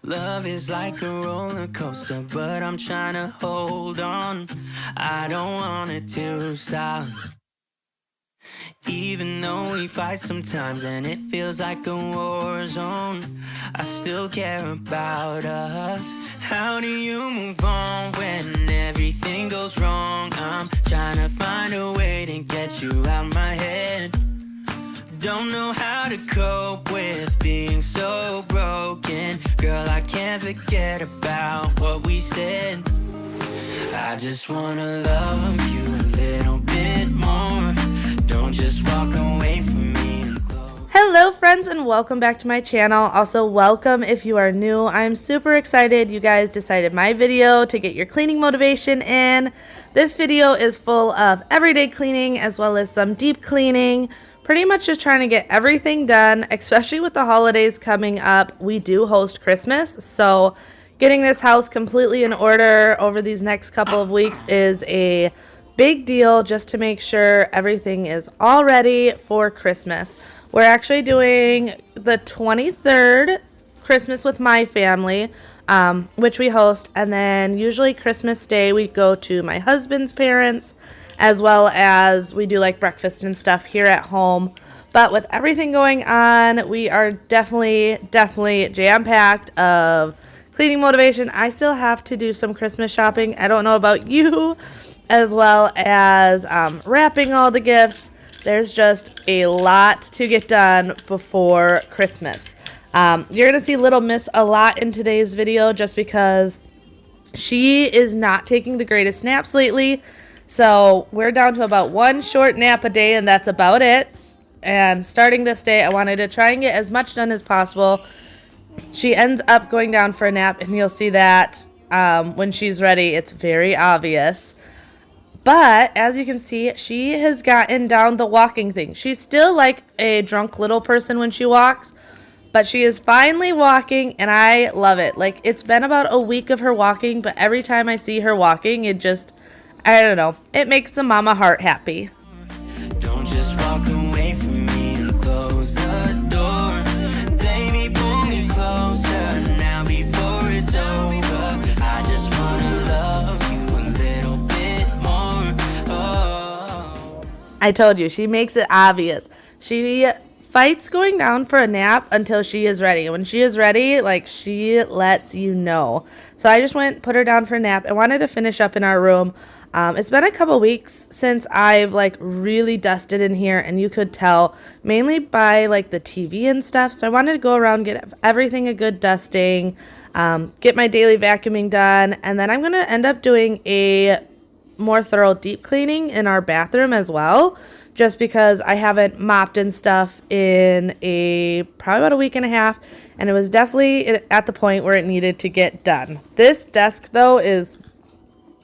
Love is like a roller coaster, but I'm trying to hold on. I don't want it to stop. Even though we fight sometimes and it feels like a war zone, I still care about us. How do you move on when everything goes wrong? I'm trying to find a way to get you out my head. Don't know how to cope with being so broken. Girl, I can't forget about what we said. I just wanna love you a little bit more. Don't just walk away from me and close. Hello friends, and welcome back to my channel. Also welcome if you are new. I'm super excited you guys decided my video to get your cleaning motivation in. This video is full of everyday cleaning as well as some deep cleaning. Pretty much just trying to get everything done, especially with the holidays coming up. We do host Christmas, so getting this house completely in order over these next couple of weeks is a big deal, just to make sure everything is all ready for Christmas. We're actually doing the 23rd Christmas with my family, which we host, and then usually Christmas Day we go to my husband's parents, as well as we do like breakfast and stuff here at home. But with everything going on, we are definitely jam-packed of cleaning motivation. I still have to do some Christmas shopping. I don't know about you, as well as wrapping all the gifts. There's just a lot to get done before Christmas. You're going to see Little Miss a lot in today's video just because she is not taking the greatest naps lately. So we're down to about one short nap a day, and that's about it. And starting this day, I wanted to try and get as much done as possible. She ends up going down for a nap, and you'll see that when she's ready. It's very obvious. But as you can see, she has gotten down the walking thing. She's still like a drunk little person when she walks, but she is finally walking, and I love it. Like, it's been about a week of her walking, but every time I see her walking, it just, I don't know, it makes the mama heart happy. Don't just walk away from me and close the door. Baby, pull me closer now before it's over. I just wanna love you a little bit more. Oh. I told you, she makes it obvious. She fights going down for a nap until she is ready. When she is ready, like, she lets you know. So I just went, put her down for a nap. I wanted to finish up in our room. It's been a couple weeks since I've like really dusted in here, and you could tell mainly by like the TV and stuff. So I wanted to go around, get everything a good dusting, get my daily vacuuming done, and then I'm going to end up doing a more thorough deep cleaning in our bathroom as well, just because I haven't mopped and stuff in probably about a week and a half, and it was definitely at the point where it needed to get done. This desk though is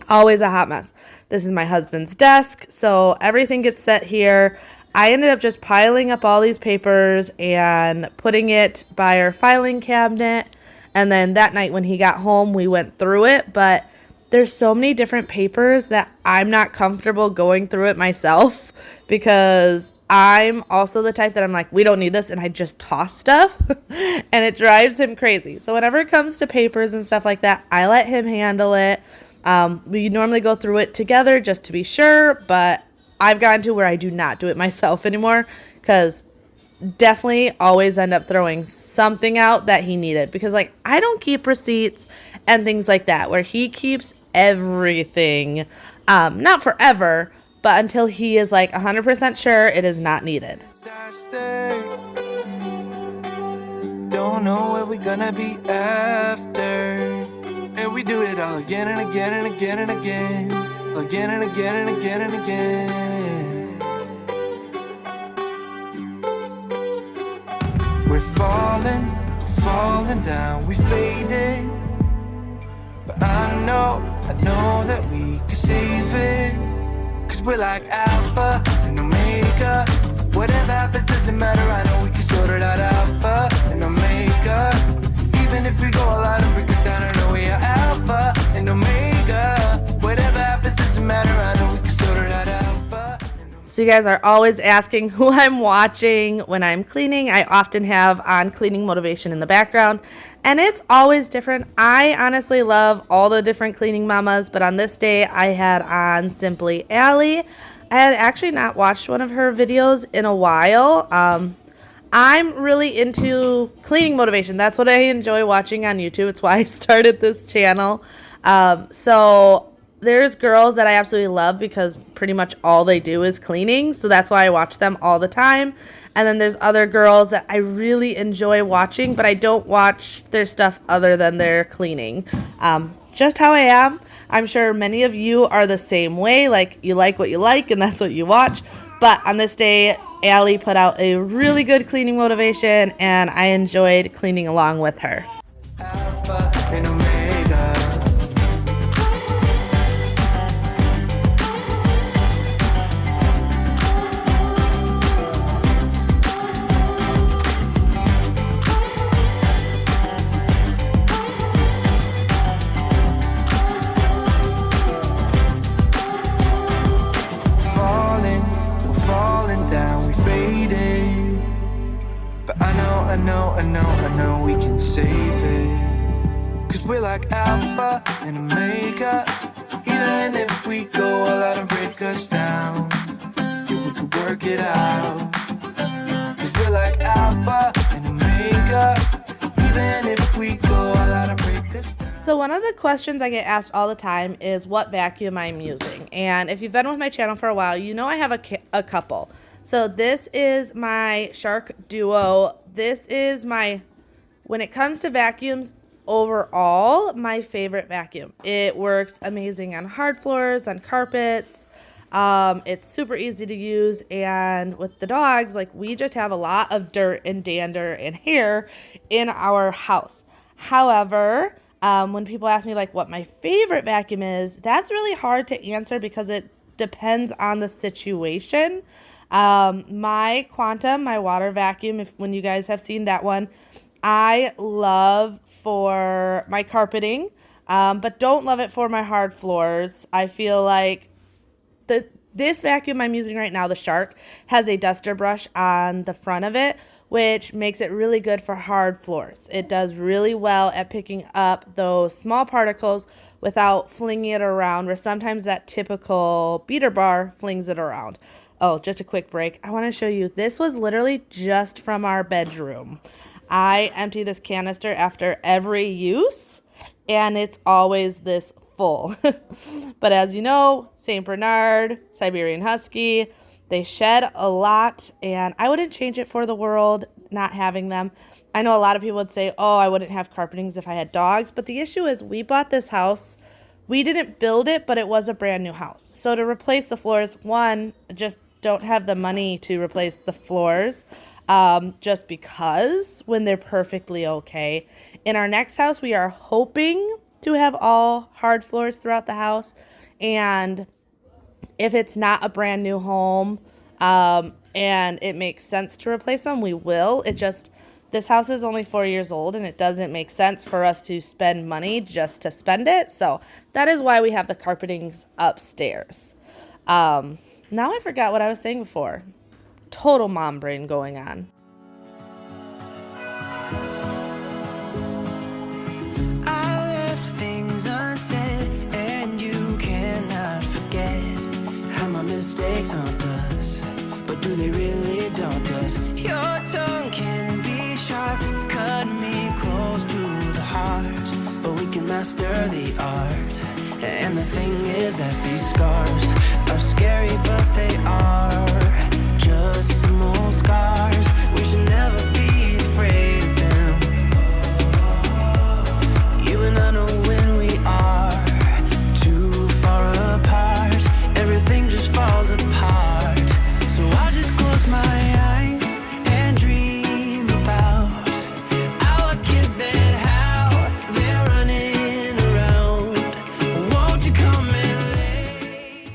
always a hot mess. This is my husband's desk, so everything gets set here. I ended up just piling up all these papers and putting it by our filing cabinet, and then that night when he got home, we went through it, but there's so many different papers that I'm not comfortable going through it myself, because I'm also the type that I'm like, we don't need this, and I just toss stuff, and it drives him crazy. So whenever it comes to papers and stuff like that, I let him handle it. We normally go through it together just to be sure, but I've gotten to where I do not do it myself anymore, because definitely always end up throwing something out that he needed, because like I don't keep receipts and things like that, where he keeps everything, not forever, but until he is like 100% sure it is not needed. Don't know where we're gonna be after. And we do it all again and again and again and again. Again and again and again and again. We're falling down, we faded. But I know that we can save it. Cause we're like Alpha and Omega. Whatever happens doesn't matter, I know we can sort it out. Alpha and Omega. Even if we go a lot and break us down, I know we are Alpha and Omega. Whatever happens doesn't matter, I know we can sort it out. Alpha. So So you guys are always asking who I'm watching when I'm cleaning. I often have on cleaning motivation in the background, and it's always different. I honestly love all the different cleaning mamas, but on this day I had on Simply Allie. I had actually not watched one of her videos in a while. I'm really into cleaning motivation. That's what I enjoy watching on YouTube. It's why I started this channel. So there's girls that I absolutely love because pretty much all they do is cleaning. So that's why I watch them all the time. And then there's other girls that I really enjoy watching, but I don't watch their stuff other than their cleaning. Just how I am. I'm sure many of you are the same way. Like, you like what you like and that's what you watch. But on this day, Allie put out a really good cleaning motivation, and I enjoyed cleaning along with her. Alpha and Omega. Falling down, we fading. But I know we can save it. Cause we're like Alpha and Omega. Even if we go all out and break us down, yeah, we can work it out. Cause we're like Alpha and Omega. Even if we go all out and break us down. So one of the questions I get asked all the time is what vacuum I'm using. And if you've been with my channel for a while, you know I have a couple. So this is my Shark Duo. This is my, when it comes to vacuums, overall, my favorite vacuum. It works amazing on hard floors, on carpets. It's super easy to use, and with the dogs, like, we just have a lot of dirt and dander and hair in our house. However, when people ask me like what my favorite vacuum is, that's really hard to answer because it depends on the situation. My Quantum, my water vacuum, when you guys have seen that one, I love for my carpeting, but don't love it for my hard floors. I feel like this vacuum I'm using right now, the Shark, has a duster brush on the front of it, which makes it really good for hard floors. It does really well at picking up those small particles without flinging it around, where sometimes that typical beater bar flings it around. Oh, just a quick break. I want to show you. This was literally just from our bedroom. I empty this canister after every use, and it's always this full. But as you know, St. Bernard, Siberian Husky, they shed a lot, and I wouldn't change it for the world not having them. I know a lot of people would say, oh, I wouldn't have carpetings if I had dogs, but the issue is we bought this house. We didn't build it, but it was a brand new house. So to replace the floors, one, just don't have the money to replace the floors, just because, when they're perfectly okay. In our next house, we are hoping to have all hard floors throughout the house, and if it's not a brand new home, and it makes sense to replace them, we will. It just, this house is only 4 years old, and it doesn't make sense for us to spend money just to spend it. So that is why we have the carpetings upstairs. Now I forgot what I was saying before. Total mom brain going on. I left things unsaid, and you cannot forget how my mistakes haunt us, but do they really daunt us? Your tongue can be sharp, cut me close to the heart, but we can master the art. And the thing is that these scars are scary, but they are just small scars. We should never be afraid of them. You and I know when we are too far apart, everything just falls apart. So I just close my eyes and dream about our kids and how they're running around. Won't you come and lay?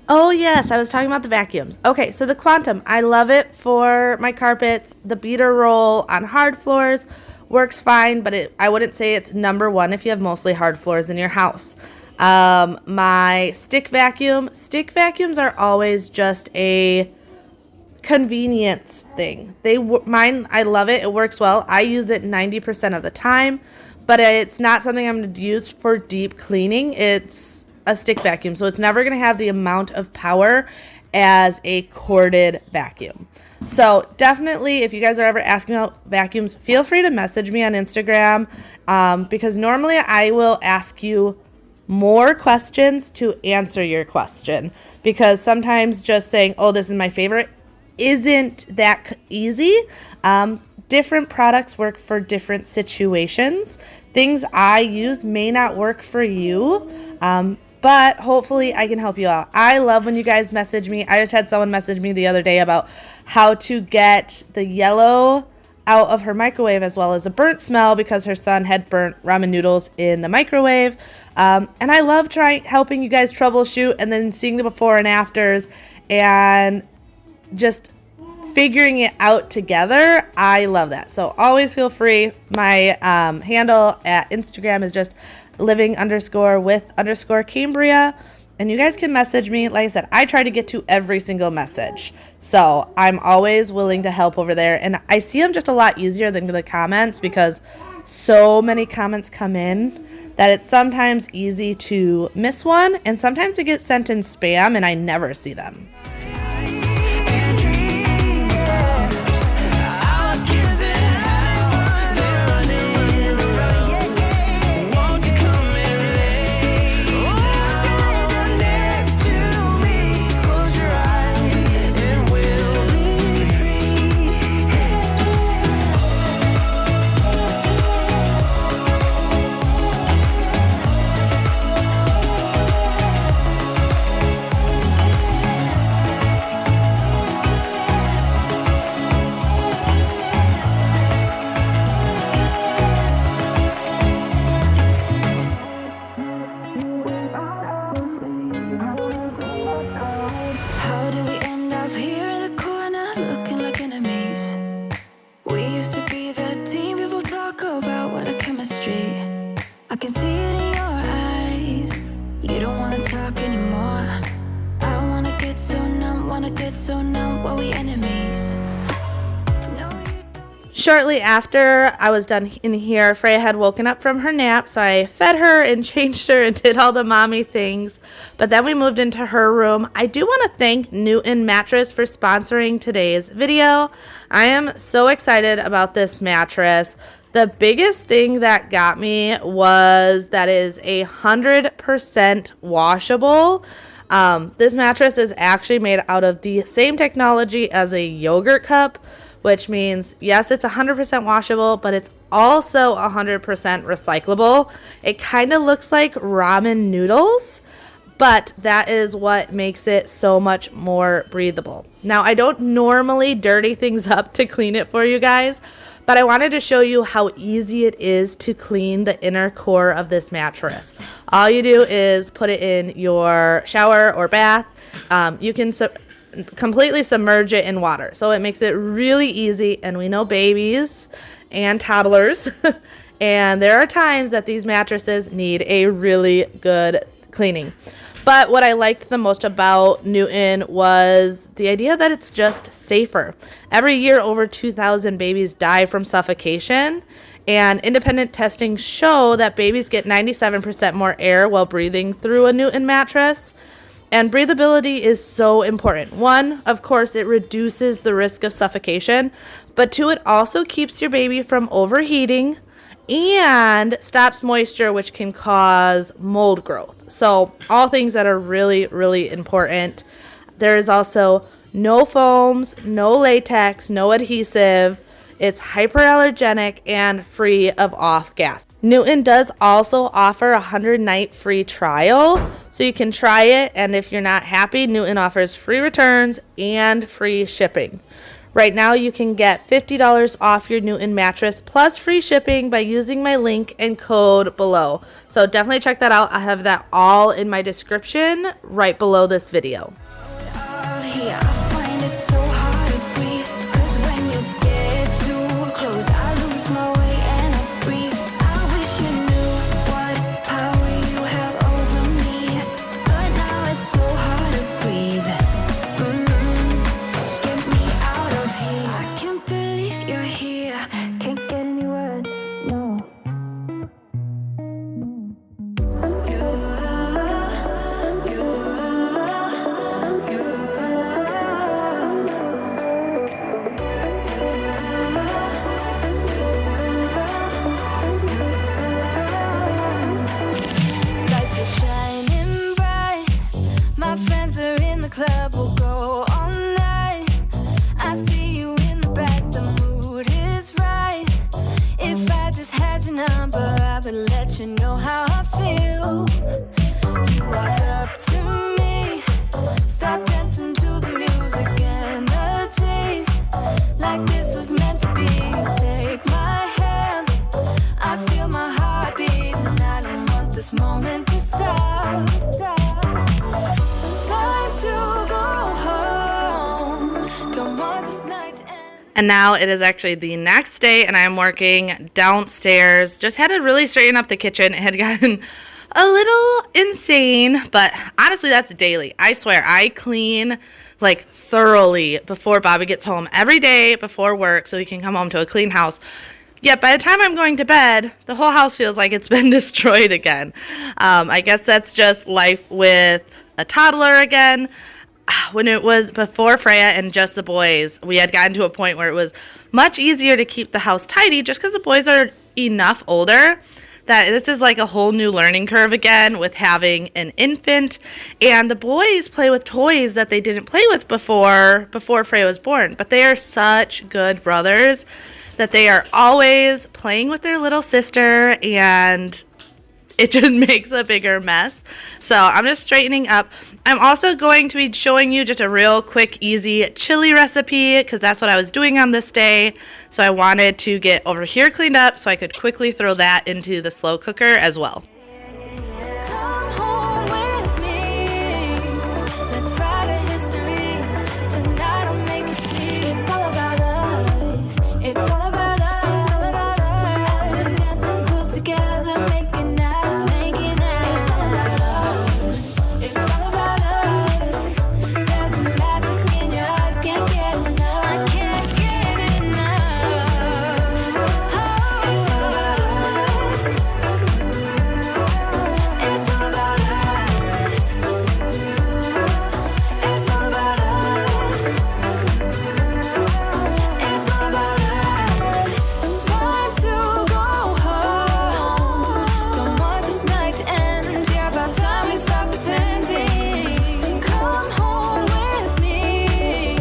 Oh yes, I was talking about the vacuums. Okay, so the Quantum, I love it for my carpets. The beater roll on hard floors works fine, but I wouldn't say it's number one if you have mostly hard floors in your house. My stick vacuums are always just a convenience thing. Mine, I love it. It works well. I use it 90% of the time, but it's not something I'm going to use for deep cleaning. It's a stick vacuum, so it's never going to have the amount of power as a corded vacuum. So definitely, if you guys are ever asking about vacuums, feel free to message me on Instagram, because normally I will ask you more questions to answer your question, because sometimes just saying, oh, this is my favorite, isn't that easy. Different products work for different situations. Things I use may not work for you, but hopefully I can help you out. I love when you guys message me. I just had someone message me the other day about how to get the yellow out of her microwave, as well as a burnt smell, because her son had burnt ramen noodles in the microwave. And I love helping you guys troubleshoot and then seeing the before and afters and just figuring it out together. I love that. So always feel free. My handle at Instagram is just living_with_Cambria. And you guys can message me. Like I said, I try to get to every single message. So I'm always willing to help over there. And I see them just a lot easier than the comments, because so many comments come in that it's sometimes easy to miss one. And sometimes it gets sent in spam and I never see them. I can see it in your eyes. You don't wanna talk anymore. I wanna get so numb, while we enemies. No, you don't. Shortly after I was done in here, Freya had woken up from her nap, so I fed her and changed her and did all the mommy things. But then we moved into her room. I do want to thank Newton Mattress for sponsoring today's video. I am so excited about this mattress. The biggest thing that got me was that is 100% washable. This mattress is actually made out of the same technology as a yogurt cup, which means, yes, it's 100% washable, but it's also 100% recyclable. It kind of looks like ramen noodles, but that is what makes it so much more breathable. Now, I don't normally dirty things up to clean it for you guys, but I wanted to show you how easy it is to clean the inner core of this mattress. All you do is put it in your shower or bath. You can completely submerge it in water. So it makes it really easy. And we know babies and toddlers. And there are times that these mattresses need a really good cleaning. But what I liked the most about Newton was the idea that it's just safer. Every year, over 2,000 babies die from suffocation. And independent testing show that babies get 97% more air while breathing through a Newton mattress. And breathability is so important. One, of course, it reduces the risk of suffocation. But two, it also keeps your baby from overheating and stops moisture, which can cause mold growth. So all things that are really, really important. There is also no foams, no latex, no adhesive. It's hyperallergenic and free of off gas. Newton does also offer a 100-night free trial, so you can try it, and if you're not happy, Newton offers free returns and free shipping. Right now, you can get $50 off your Newton mattress plus free shipping by using my link and code below. So definitely check that out. I have that all in my description right below this video. love and let you know how I feel. You walk up to me, start dancing to the music and the chase, like this was meant to be. Take my hand, I feel my heartbeat, and I don't want this moment to stop. Time to go home, don't want this night to end. And now it is actually the next day, and I'm working downstairs. Just had to really straighten up the kitchen. It had gotten a little insane, but honestly, that's daily. I swear, I clean like thoroughly before Bobby gets home every day before work so he can come home to a clean house. Yet by the time I'm going to bed, the whole house feels like it's been destroyed again. I guess that's just life with a toddler again. When it was before Freya and just the boys, we had gotten to a point where it was much easier to keep the house tidy just because the boys are enough older that this is like a whole new learning curve again with having an infant. And the boys play with toys that they didn't play with before Freya was born. But they are such good brothers that they are always playing with their little sister, and it just makes a bigger mess. So I'm just straightening up. I'm also going to be showing you just a real quick, easy chili recipe because that's what I was doing on this day. So I wanted to get over here cleaned up so I could quickly throw that into the slow cooker as well. Come home with me, let's write a history. Tonight I'll make you see. It's all about us, it's all about us, it's all about us. We're dancing close together, making out, making out. It's all about us, it's all about us. There's a magic in your eyes, can't get enough, I can't get enough. Oh, it's all about us. It's all about us. It's all about us. It's all about us. Time to go home. Don't want this night to end. Yeah, about time we stop pretending. Come home with me.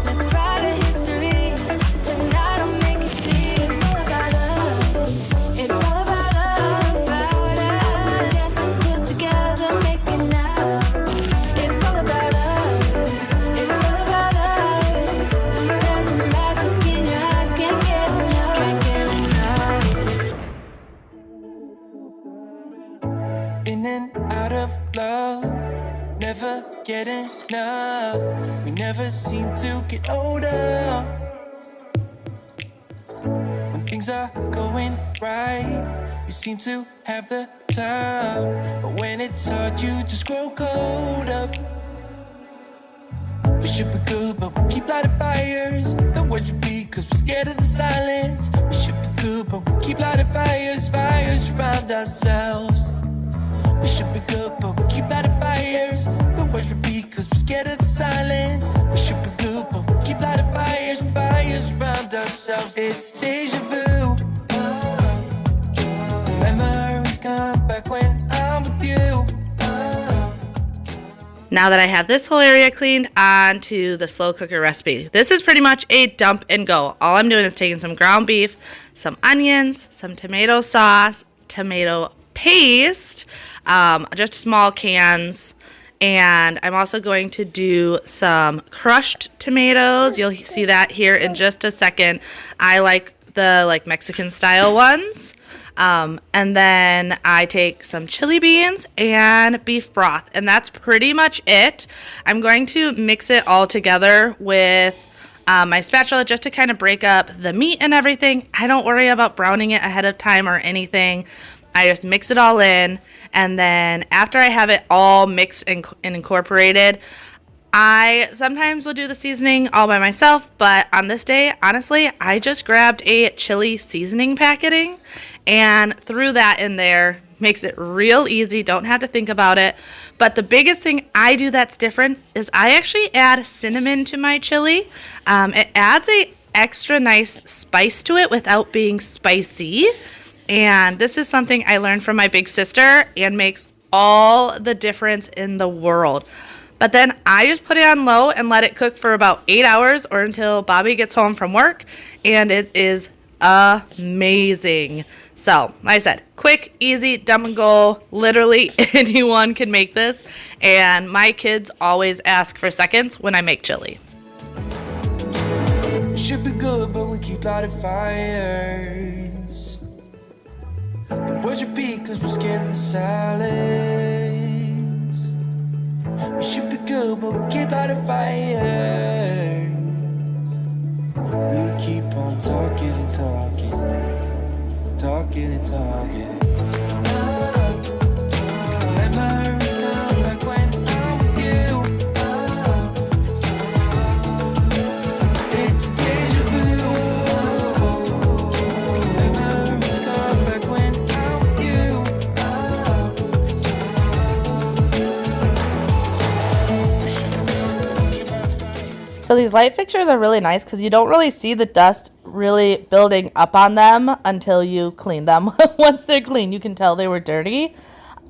Let's write a history. Tonight I'll make you see. It's all about us. It's all about us. We're dancing close together, making out. It's all about us. It's all about us. There's a magic in your eyes, can't get enough. Can't get enough. In and out of love, never get enough. We never seem to get older. When things are going right, you seem to have the time. But when it's hard, you just grow cold up. We should be good, but we keep lighting fires. The words repeat, cause we're scared of the silence. We should be good, but we keep lighting fires, fires around ourselves. We should be good, but we keep lighting fires. The words repeat, cause we're scared of the silence. We should be good, but we keep lighting fires, fires around ourselves. It's deja vu. Memories come back when I'm with you. Now that I have this whole area cleaned, on to the slow cooker recipe. This is pretty much a dump and go. All I'm doing is taking some ground beef, some onions, some tomato sauce, tomato paste, just small cans, and I'm also going to do some crushed tomatoes. You'll see that here in just a second. I like the Mexican style ones. And then I take some chili beans and beef broth, and that's pretty much it. I'm going to mix it all together with my spatula just to kind of break up the meat and everything. I don't worry about browning it ahead of time or anything. I just mix it all in, and then after I have it all mixed and incorporated, I sometimes will do the seasoning all by myself, but on this day, honestly, I just grabbed a chili seasoning packaging and threw that in there. Makes it real easy, don't have to think about it. But the biggest thing I do that's different is I actually add cinnamon to my chili. It adds a extra nice spice to it without being spicy. And this is something I learned from my big sister and makes all the difference in the world. But then I just put it on low and let it cook for about 8 hours or until Bobby gets home from work, and it is amazing. So, like I said, quick, easy, dumb and go. Literally anyone can make this. And my kids always ask for seconds when I make chili. We should be good, but we keep lighting fires. The words repeat cause we're scared of the silence. We should be good, but we keep lighting fires. We keep on talking and talking, talking and talking. Memories come back when I'm with you. It's a deja vu. Memories come back when I'm with you. So these light fixtures are really nice because you don't really see the dust really building up on them until you clean them. Once they're clean, you can tell they were dirty.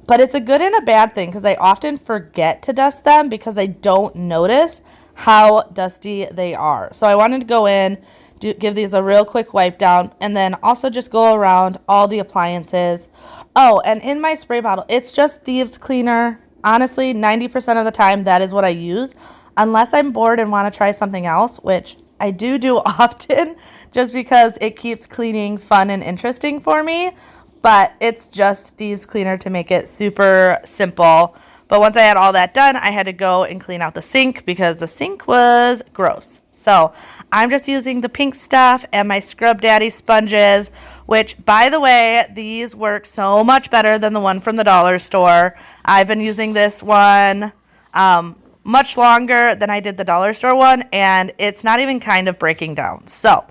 But it's a good and a bad thing because I often forget to dust them because I don't notice how dusty they are. So I wanted to go in, give these a real quick wipe down, and then also just go around all the appliances. Oh, and in my spray bottle, it's just thieves cleaner. Honestly, 90% of the time, that is what I use. Unless I'm bored and want to try something else, which I do often, just because it keeps cleaning fun and interesting for me. But it's just thieves cleaner to make it super simple. But once I had all that done, I had to go and clean out the sink because the sink was gross. So I'm just using the pink stuff and my Scrub Daddy sponges, which, by the way, these work so much better than the one from the dollar store. I've been using this one much longer than I did the dollar store one, and it's not even kind of breaking down. So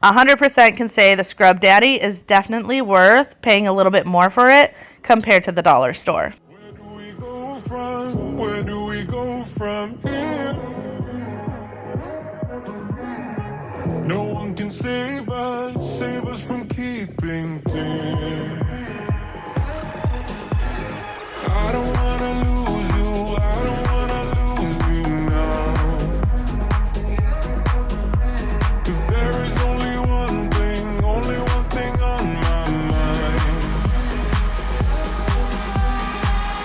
100% can say the Scrub Daddy is definitely worth paying a little bit more for it compared to the dollar store. Where do we go from? Where do we go from here? No one can save us from keeping clean. I don't wanna lose you, I don't wanna lose you now. 'Cause there is only one thing on my mind.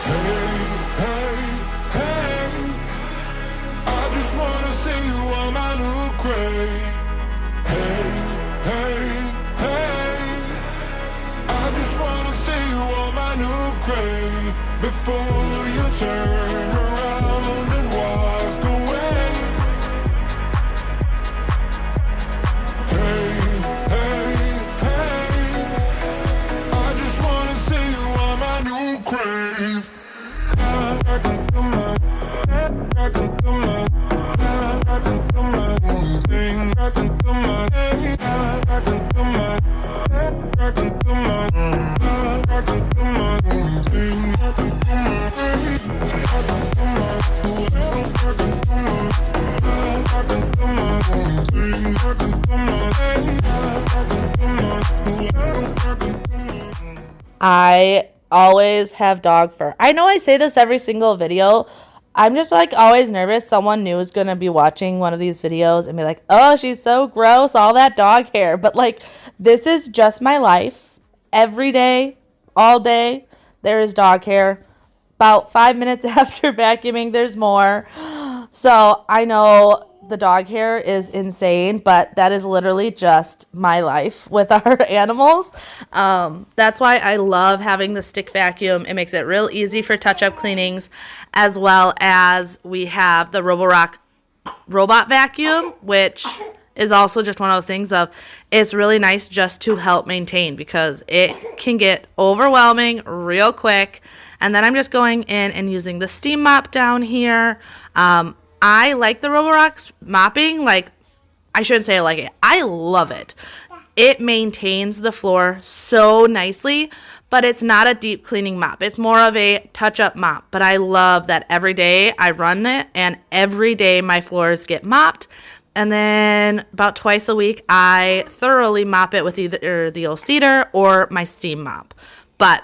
Hey, hey, hey, I just wanna see you on my new grave. Hey, hey, hey, I just wanna see you on my new grave before you turn around and walk away. Hey, hey, hey, I just wanna see you on my new grave. I can do my own thing. I can do my I always have dog fur. I know I say this every single video. I'm just like always nervous someone new is going to be watching one of these videos and be like, oh, she's so gross, all that dog hair. But like, this is just my life. Every day, all day, there is dog hair. About 5 minutes after vacuuming, there's more. So I know the dog hair is insane, but that is literally just my life with our animals. That's why I love having the stick vacuum. It makes it real easy for touch-up cleanings, as well as we have the Roborock robot vacuum, which is also just one of those things of it's really nice just to help maintain because it can get overwhelming real quick. And then I'm just going in and using the steam mop down here. I like the Roborock's mopping. Like, I shouldn't say I like it. I love it. It maintains the floor so nicely, but it's not a deep cleaning mop. It's more of a touch-up mop. But I love that every day I run it, and every day my floors get mopped. And then about twice a week, I thoroughly mop it with either the old cedar or my steam mop. But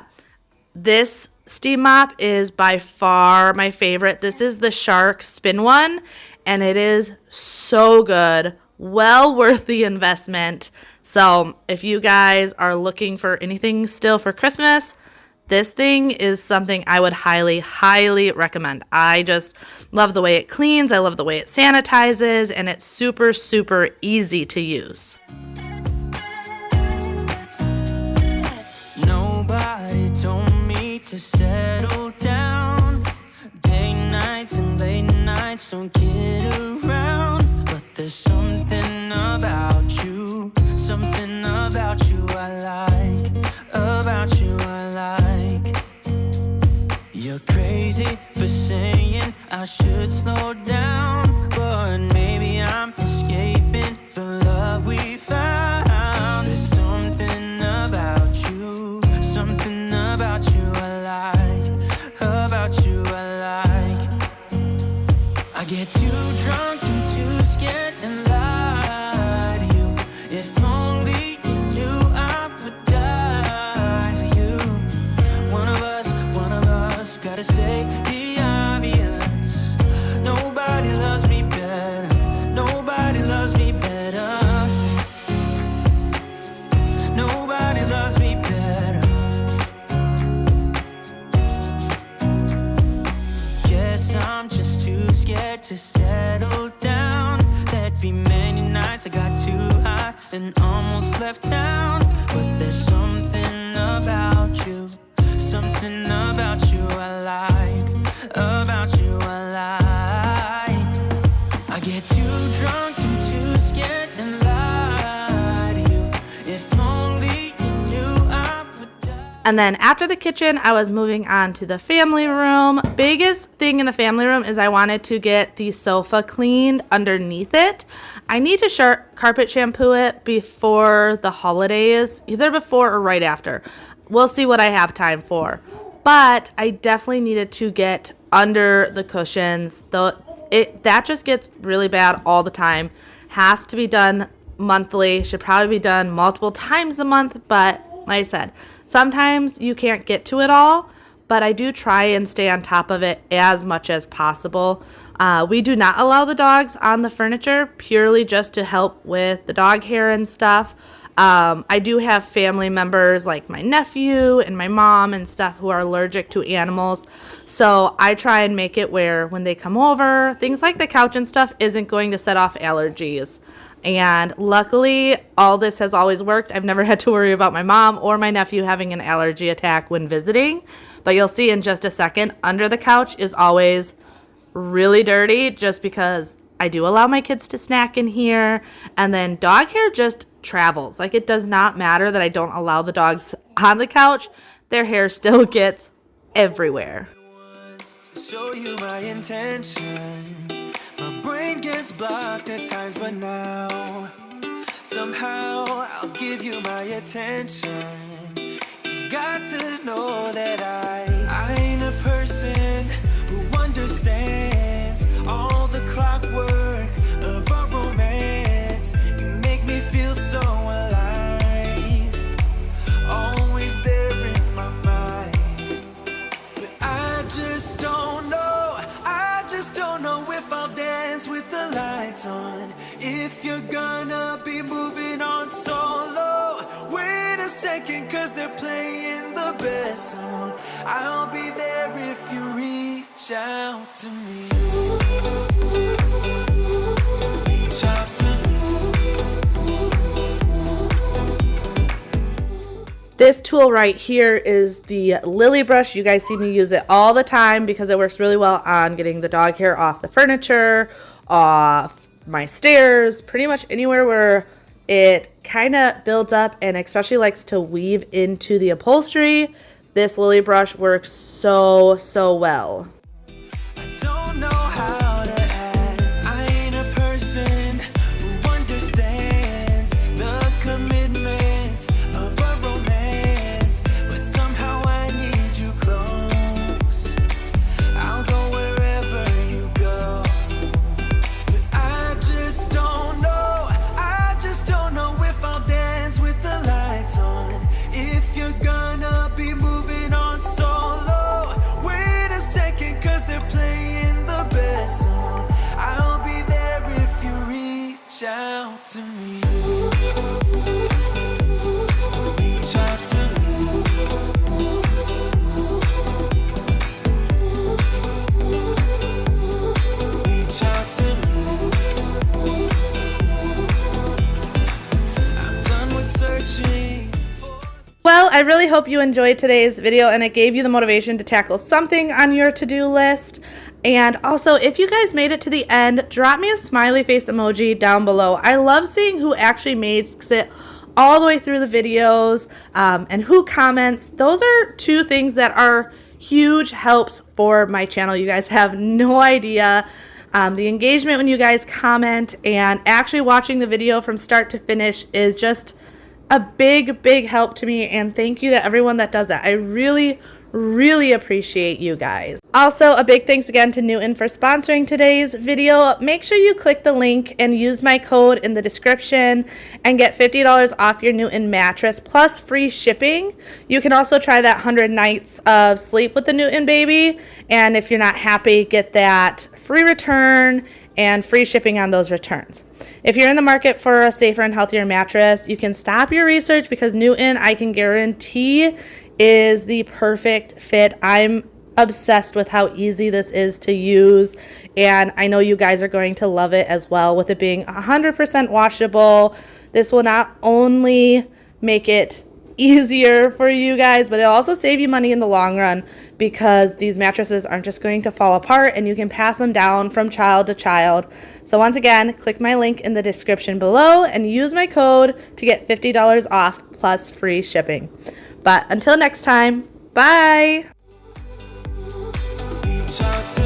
this steam mop is by far my favorite. This is the Shark Spin one, and it is so good well worth the investment. So if you guys are looking for anything still for Christmas, this thing is something I would highly, highly recommend. I just love the way it cleans. I love the way it sanitizes, and it's super, super easy to use. Nobody told me to settle down. Day nights and late nights don't get around. But there's something about you I like, about you I like. You're crazy for saying I should slow down, but maybe I'm escaping the love we found. There's something about you I like, about you I like. I get too drunk and too scared and lie to you. If only you knew I would die for you. One of us gotta say the obvious. Nobody loves me better. Nobody loves me better. Nobody loves me better. Guess I'm just too scared to settle down. There'd be many nights I got too high and almost left town. But there's something about you I like, about you I like. I get too drunk and too scared and lie to you. If only you knew I would die. And then after the kitchen, I was moving on to the family room. Biggest thing in the family room is I wanted to get the sofa cleaned underneath it. I need to carpet shampoo it before the holidays, either before or right after. We'll see what I have time for. But I definitely needed to get under the cushions. That just gets really bad all the time. Has to be done monthly. Should probably be done multiple times a month. But like I said, sometimes you can't get to it all. But I do try and stay on top of it as much as possible. We do not allow the dogs on the furniture purely just to help with the dog hair and stuff. I do have family members like my nephew and my mom and stuff who are allergic to animals. So I try and make it where when they come over, things like the couch and stuff isn't going to set off allergies. And luckily, all this has always worked. I've never had to worry about my mom or my nephew having an allergy attack when visiting. But you'll see in just a second, under the couch is always really dirty just because I do allow my kids to snack in here. And then dog hair just travels. Like, it does not matter that I don't allow the dogs on the couch. Their hair still gets everywhere. To show you my intention, my brain gets blocked at times, but now somehow I'll give you my attention. You've got to know that I ain't a person who understands all the clockwork of our romance. You make me feel so alive, always there in my mind. But I just don't know if I'll dance with the lights on. If you're gonna be moving on solo, wait a second, 'cause they're playing the best song. I'll be there if you reach out to me. Reach out to me. This tool right here is the lily brush. You guys see me use it all the time because it works really well on getting the dog hair off the furniture, off my stairs, pretty much anywhere where it kind of builds up and especially likes to weave into the upholstery. This lily brush works so well. I don't know how to act. I ain't a person who understands the commitment of a romance, but somehow I need you close. I'll go wherever you go. But I just don't know if I'll dance with the lights on. If you're gonna be moving on solo, wait a second, I really hope you enjoyed today's video and it gave you the motivation to tackle something on your to-do list. And also, if you guys made it to the end, drop me a smiley face emoji down below. I love seeing who actually makes it all the way through the videos and who comments. Those are two things that are huge helps for my channel. You guys have no idea. The engagement when you guys comment and actually watching the video from start to finish is just a big help to me, and thank you to everyone that does that. I really appreciate you guys. Also, a big thanks again to Newton for sponsoring today's video. Make sure you click the link and use my code in the description and get $50 off your Newton mattress plus free shipping. You can also try that 100 nights of sleep with the Newton baby, and if you're not happy, get that free return and free shipping on those returns. If you're in the market for a safer and healthier mattress, you can stop your research because Newton, I can guarantee, is the perfect fit. I'm obsessed with how easy this is to use, and I know you guys are going to love it as well. With it being 100% washable, this will not only make it easier for you guys, but it'll also save you money in the long run because these mattresses aren't just going to fall apart and you can pass them down from child to child. So once again, click my link in the description below and use my code to get $50 off plus free shipping. But until next time, bye! We talked